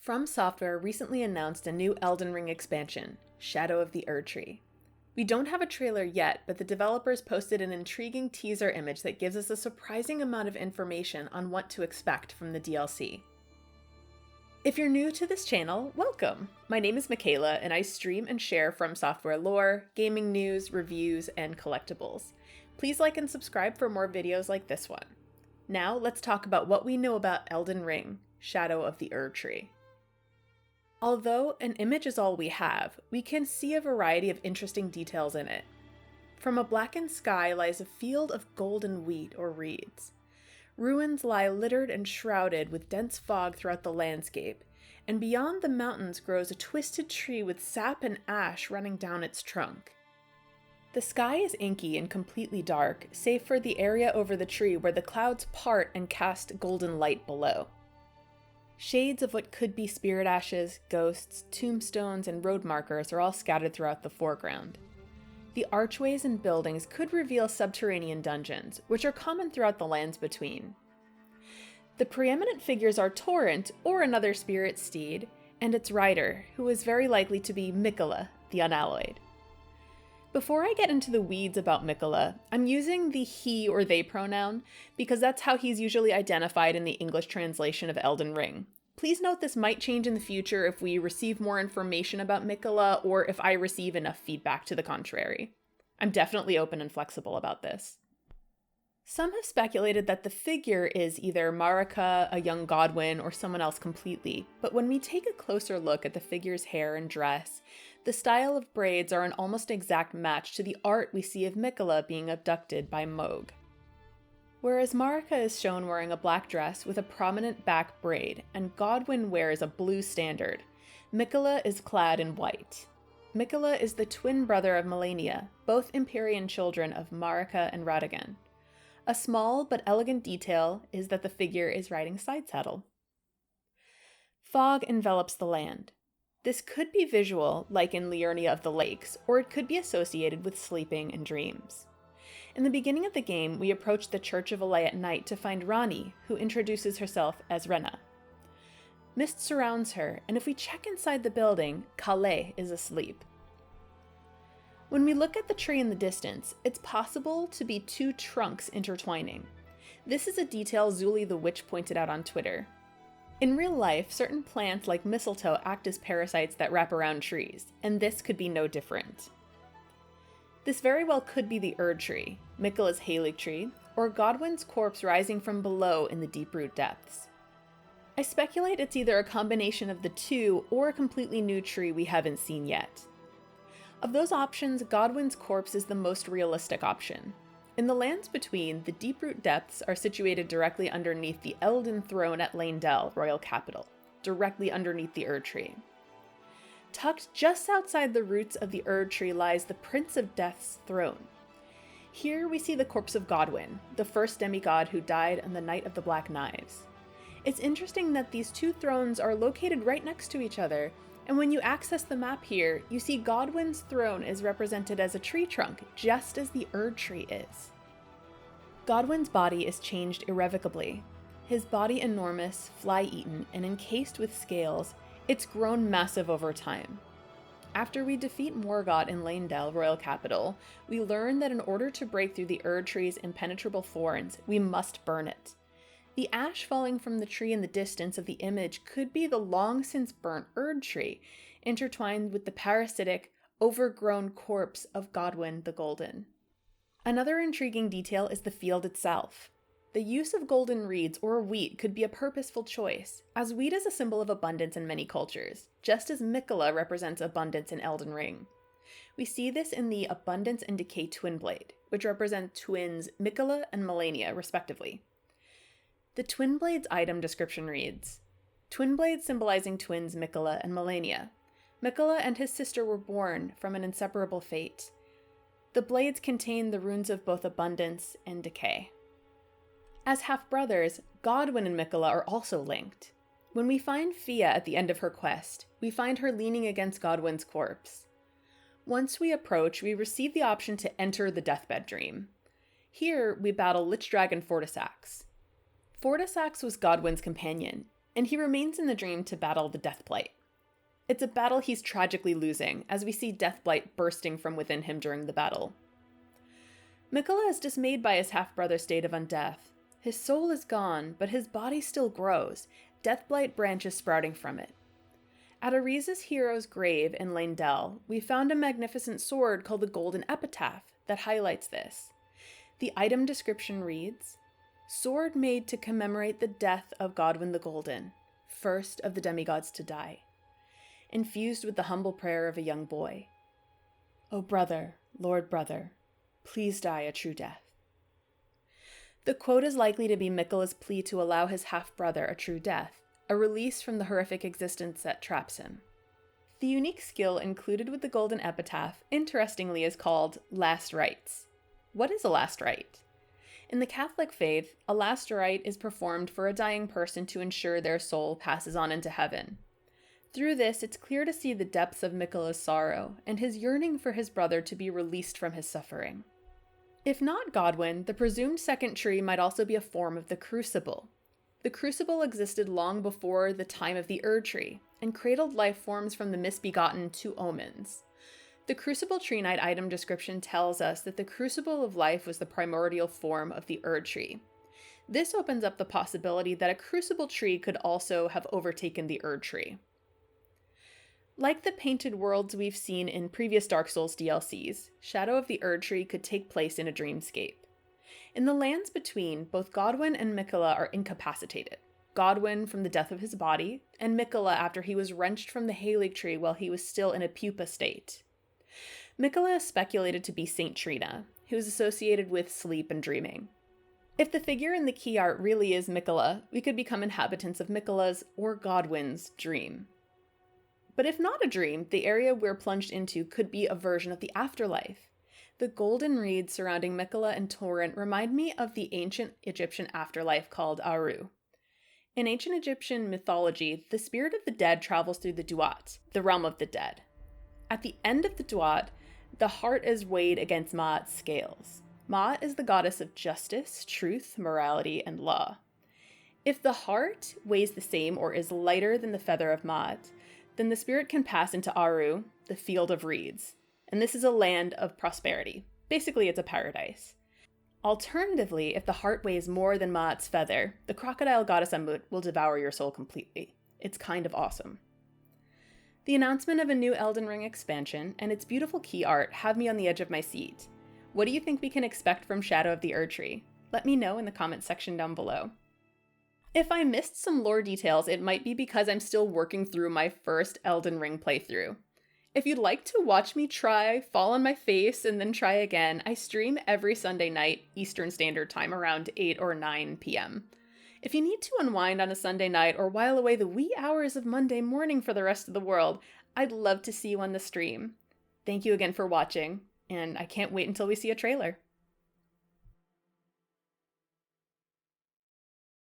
From Software recently announced a new Elden Ring expansion, Shadow of the Erdtree. We don't have a trailer yet, but the developers posted an intriguing teaser image that gives us a surprising amount of information on what to expect from the DLC. If you're new to this channel, welcome! My name is Michela, and I stream and share From Software lore, gaming news, reviews, and collectibles. Please like and subscribe for more videos like this one. Now, let's talk about what we know about Elden Ring, Shadow of the Erdtree. Although an image is all we have, we can see a variety of interesting details in it. From a blackened sky lies a field of golden wheat or reeds. Ruins lie littered and shrouded with dense fog throughout the landscape, and beyond the mountains grows a twisted tree with sap and ash running down its trunk. The sky is inky and completely dark, save for the area over the tree where the clouds part and cast golden light below. Shades of what could be spirit ashes, ghosts, tombstones, and road markers are all scattered throughout the foreground. The archways and buildings could reveal subterranean dungeons, which are common throughout the lands between. The preeminent figures are Torrent, or another spirit steed, and its rider, who is very likely to be Miquella, the Unalloyed. Before I get into the weeds about Miquella, I'm using the he or they pronoun because that's how he's usually identified in the English translation of Elden Ring. Please note this might change in the future if we receive more information about Miquella or if I receive enough feedback to the contrary. I'm definitely open and flexible about this. Some have speculated that the figure is either Marika, a young Godwyn, or someone else completely, but when we take a closer look at the figure's hair and dress, the style of braids are an almost exact match to the art we see of Miquella being abducted by Mohg. Whereas Marika is shown wearing a black dress with a prominent back braid, and Godwyn wears a blue standard, Miquella is clad in white. Miquella is the twin brother of Malenia, both Empyrean children of Marika and Radahn. A small but elegant detail is that the figure is riding side saddle. Fog envelops the land. This could be visual, like in Aeonia of the Lakes, or it could be associated with sleeping and dreams. In the beginning of the game, we approach the Church of Alay at night to find Ranni, who introduces herself as Renna. Mist surrounds her, and if we check inside the building, Calais is asleep. When we look at the tree in the distance, it's possible to be two trunks intertwining. This is a detail Zuli the Witch pointed out on Twitter. In real life, certain plants like mistletoe act as parasites that wrap around trees, and this could be no different. This very well could be the Erdtree, Miquella's Haligtree, or Godwyn's corpse rising from below in the deep-root depths. I speculate it's either a combination of the two or a completely new tree we haven't seen yet. Of those options, Godwyn's corpse is the most realistic option. In the lands between, the deep-root depths are situated directly underneath the Elden Throne at Leyndell, royal capital, directly underneath the Erdtree. Tucked just outside the roots of the Erdtree lies the Prince of Death's throne. Here we see the corpse of Godwyn, the first demigod who died on the Night of the Black Knives. It's interesting that these two thrones are located right next to each other, and when you access the map here, you see Godwyn's throne is represented as a tree trunk, just as the Erdtree is. Godwyn's body is changed irrevocably. His body enormous, fly-eaten, and encased with scales, it's grown massive over time. After we defeat Morgott in Leyndell, royal capital, we learn that in order to break through the Erdtree's impenetrable thorns, we must burn it. The ash falling from the tree in the distance of the image could be the long-since burnt Erdtree, intertwined with the parasitic, overgrown corpse of Godwyn the Golden. Another intriguing detail is the field itself. The use of golden reeds or wheat could be a purposeful choice, as wheat is a symbol of abundance in many cultures, just as Miquella represents abundance in Elden Ring. We see this in the Abundance and Decay Twin Blade, which represent twins Miquella and Malenia, respectively. The Twin Blade's item description reads, Twin blades symbolizing twins Miquella and Malenia. Miquella and his sister were born from an inseparable fate. The blades contain the runes of both abundance and decay. As half-brothers, Godwyn and Miquella are also linked. When we find Fia at the end of her quest, we find her leaning against Godwyn's corpse. Once we approach, we receive the option to enter the Deathbed Dream. Here, we battle Lich Dragon Fortisax. Fortisax was Godwyn's companion. and he remains in the dream to battle the Deathblight. It's a battle he's tragically losing, as we see Deathblight bursting from within him during the battle. Miquella is dismayed by his half-brother's state of undeath. His soul is gone, but his body still grows, Deathblight branches sprouting from it. At Ariza's hero's grave in Leyndell, we found a magnificent sword called the Golden Epitaph that highlights this. The item description reads, "Sword made to commemorate the death of Godwyn the Golden, first of the demigods to die. Infused with the humble prayer of a young boy. O brother, Lord brother, please die a true death." The quote is likely to be Miquella's plea to allow his half-brother a true death, a release from the horrific existence that traps him. The unique skill included with the Golden Epitaph, interestingly, is called Last Rites. What is a last rite? In the Catholic faith, a last rite is performed for a dying person to ensure their soul passes on into heaven. Through this, it's clear to see the depths of Miquella's sorrow and his yearning for his brother to be released from his suffering. If not Godwyn, the presumed second tree might also be a form of the Crucible. The Crucible existed long before the time of the Erdtree, and cradled life forms from the misbegotten to omens. The Crucible Tree Knight item description tells us that the Crucible of Life was the primordial form of the Erdtree. This opens up the possibility that a Crucible tree could also have overtaken the Erdtree. Like the painted worlds we've seen in previous Dark Souls DLCs, Shadow of the Erdtree could take place in a dreamscape. In the lands between, both Godwyn and Miquella are incapacitated. Godwyn from the death of his body, and Miquella after he was wrenched from the Halig tree while he was still in a pupa state. Miquella is speculated to be Saint Trina, who is associated with sleep and dreaming. If the figure in the key art really is Miquella, we could become inhabitants of Miquella's or Godwyn's dream. But if not a dream, the area we're plunged into could be a version of the afterlife. The golden reeds surrounding Miquella and Torrent remind me of the ancient Egyptian afterlife called Aru. In ancient Egyptian mythology, the spirit of the dead travels through the Duat, the realm of the dead. At the end of the Duat, the heart is weighed against Ma'at's scales. Ma'at is the goddess of justice, truth, morality, and law. If the heart weighs the same or is lighter than the feather of Ma'at, then the spirit can pass into Aru, the field of reeds. And this is a land of prosperity. Basically, it's a paradise. Alternatively, if the heart weighs more than Ma'at's feather, the crocodile goddess Amut will devour your soul completely. It's kind of awesome. The announcement of a new Elden Ring expansion and its beautiful key art have me on the edge of my seat. What do you think we can expect from Shadow of the Erdtree? Let me know in the comments section down below. If I missed some lore details, it might be because I'm still working through my first Elden Ring playthrough. If you'd like to watch me try, fall on my face, and then try again, I stream every Sunday night, Eastern Standard Time, around 8 or 9 p.m. If you need to unwind on a Sunday night or while away the wee hours of Monday morning for the rest of the world, I'd love to see you on the stream. Thank you again for watching, and I can't wait until we see a trailer.